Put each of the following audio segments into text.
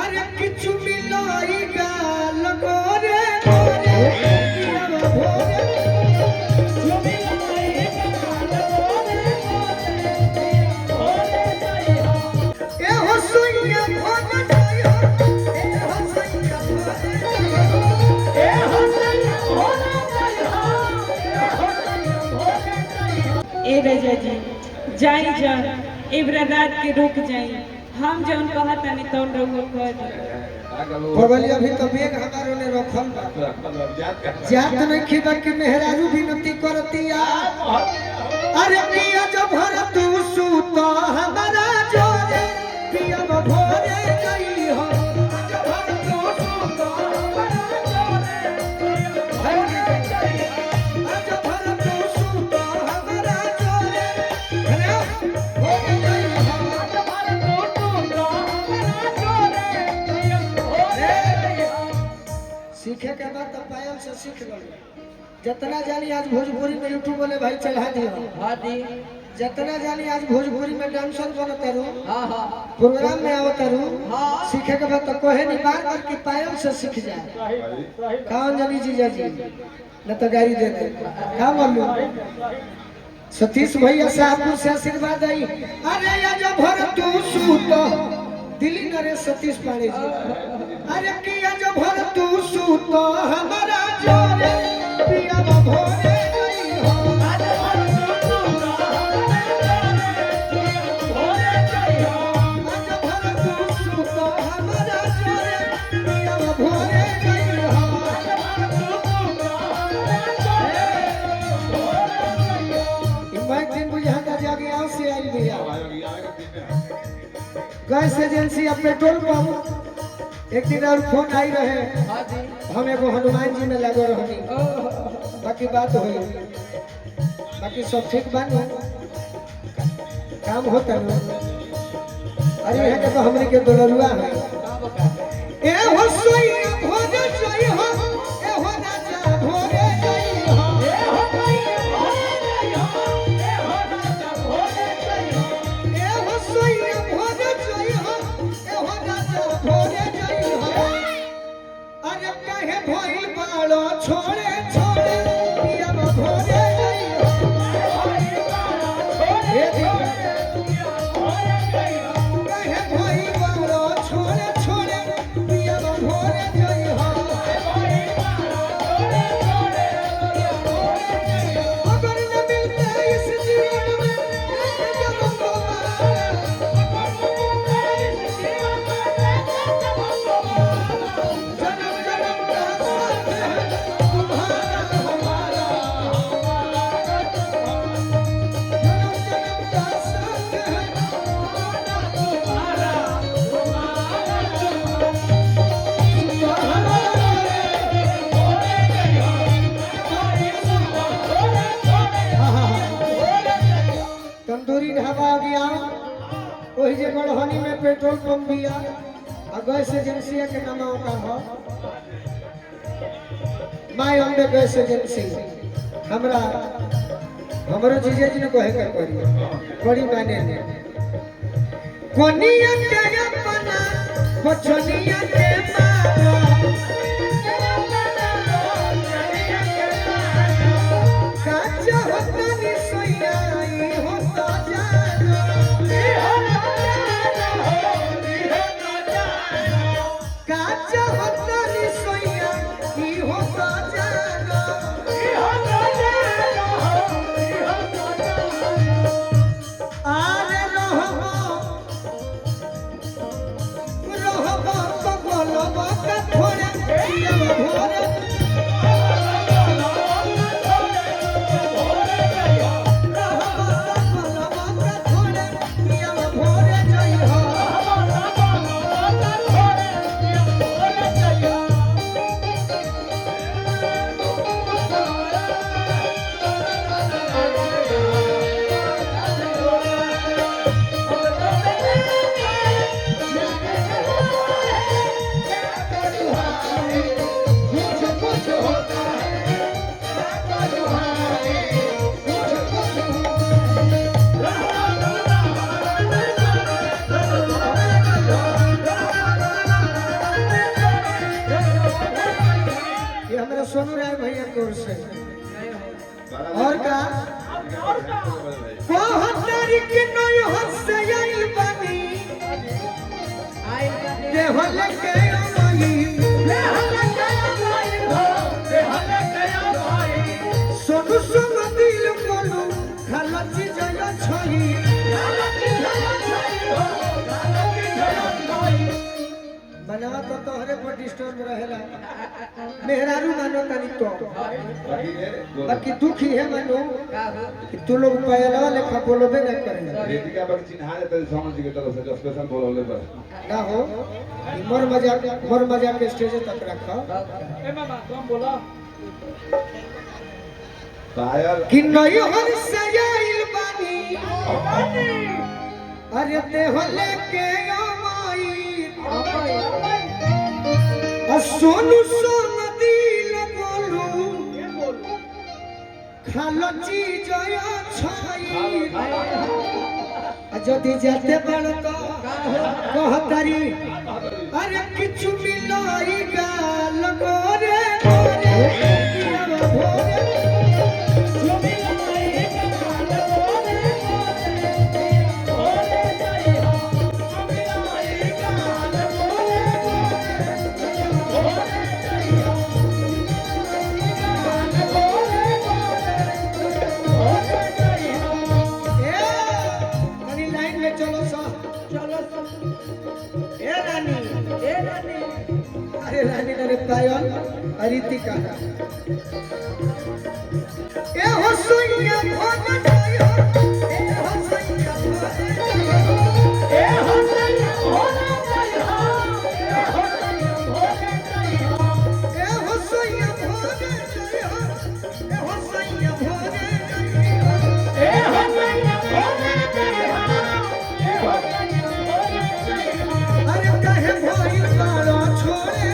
अरे किछु मिलाई गाल गोरे गोरे पियावा भोरे किछु मिलाई गाल गोरे गोरे जाई हो ए हो सुइया भोग जाई हो ए हो सुइया भोग ए हो सुइया भोग जाई हो ए हो सुइया भोग जाई हो। ए राजा जी जाई जा एबरा रात के रुक जाई हम जौन कहा तनी तौन रहुआ कह दे बगल अभी तो बेग हमारो ने रखल बा जात नहीं खिबा के मेहरारू विनती करतिया अरे पिया जब भर तू सूत हमारा जोरे पिया भोरे गई हो जब भर तू सूत हमारा जोरे जब भर तू सूत हमारा जोरे अरे हो गई हो जब भर तू सूत हमारा जोरे सीखे के बाद तो पायल से सीख गए जितना जानी आज भोजपुरी में यूट्यूब वाले भाई चढ़ा दियो हाँ दी जितना जानी आज भोजपुरी में डांसर बनता रू हाँ हाँ प्रोग्राम में आवता रू हाँ। सीखे के बाद तो कहे नहीं बार बार की पायल से सीख जाए कौन जानी जीजा जी न तो गाड़ी दे दे क्या मालूम सतीश भैया साहबपुर से आशीर्वाद आई अरे या जब भर तू सूत दिल्ली नरेश सतीश पांडे जी अरे किया जब भर तू सूत हमारा जोरे पिया भोरे गई हो आज भर तू सूत हमारा जोरे पिया भोरे गई हो आज भर तू सूत हमारा जोरे पिया भोरे गई हो आज भर तू सूत हमारा जोरे मैं दिन बुझा का जाके आओ से आई भैया गैस एजेंसी अब पेट्रोल पंप एक दिन और फोन आई रहे हाँ दी हम एगो हनुमान जी में लगो रहनी बाकी बात हुई बाकी सब ठीक बानी काम होता है अरे यहाँ के तो हमरे के दुलरुआ है ए हो सोइया भोगे सोई हो ए हो राजा भोगे गई हो ए हो सोइया भोगे गई हो ए हो राजा भोगे गई हो ए हो सोइया भोगे सोई हो ए हो राजा भोगे गई हो अरे कहे भइल बालो छोड़े छोड़े पिया भोगे गई हो भइल बालो छोड़े छोड़े पिया भोगे गई हो कहे भइल बालो छोड़े छोड़े पिया भोगे गई हो भइल बालो छोड़े छोड़े पिया भोगे गई हो अगर न मिलते इस जीवन में जब को अगर न मिलते इस जीवन में जब को जन्म जन्म का साथ है तुम्हारा हमारा जन्म जन्म का साथ है तुम्हारा तंदूरी ढाबा आ गया वही जे गढ़हनी में पेट्रोल पंप भी आ गैस एजेंसी के नाम का हो माय अम्बे गैस एजेंसी हमरा हमरो जीजे जी ने कहे कर करी बड़ी माने ने कोनिया के अपना बचनिया के मारो काचा होता नि सोया ई होता जानो ई होता जानो काचा होता नि सोया ई होता जानो ई होता जानो ई होता जानो आरे रहबो तो बोलबो का थोड़े पिया भोरे और का बहुत तारीख नय हंसे आइल बानी देहल के अमई सोनू संग दिल बोलू खालची जय छई बनावा तो तोहरे पर डिस्टर्ब रहेला मेहरारू मानो तनी तो बाकी दुखी है मानो कि तू लोग पहलवा लेखा बोलबे न करे रेटिका पर चिन्हा जाता है समझ के तरफ से स्पेशल बोलले पर ना हो मोर मजाक के स्टेज तक रखा ए मामा तुम बोलो पायल कि नय हर सजाइल बानी अरे देहल के अमई सोनू संग दिल बोलू खालची जय छई जदि जाते बड़ तो कहतारी अरे किछु मिलाई गाल गोरे गोरे भोरे रानी ने पायल अरितिका ए हो सोइया भोग जायो ए हो सोइया भोग जायो ए हो सोइया भोग जायो ए हो सोइया भोग जायो ए हो सोइया भोग जायो ए हो सोइया भोग जायो अरे काहे भइल बारो छोड़े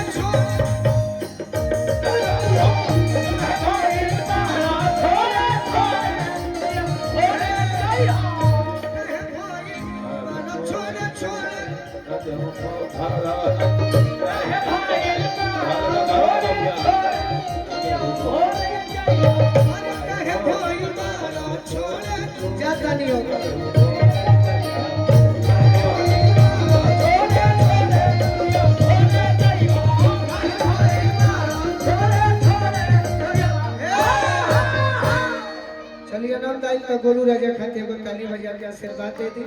ज्यादा नहीं होगा चलिए ना गोलू राजा खाते को ताली बजा के आशीर्वाद दे दी।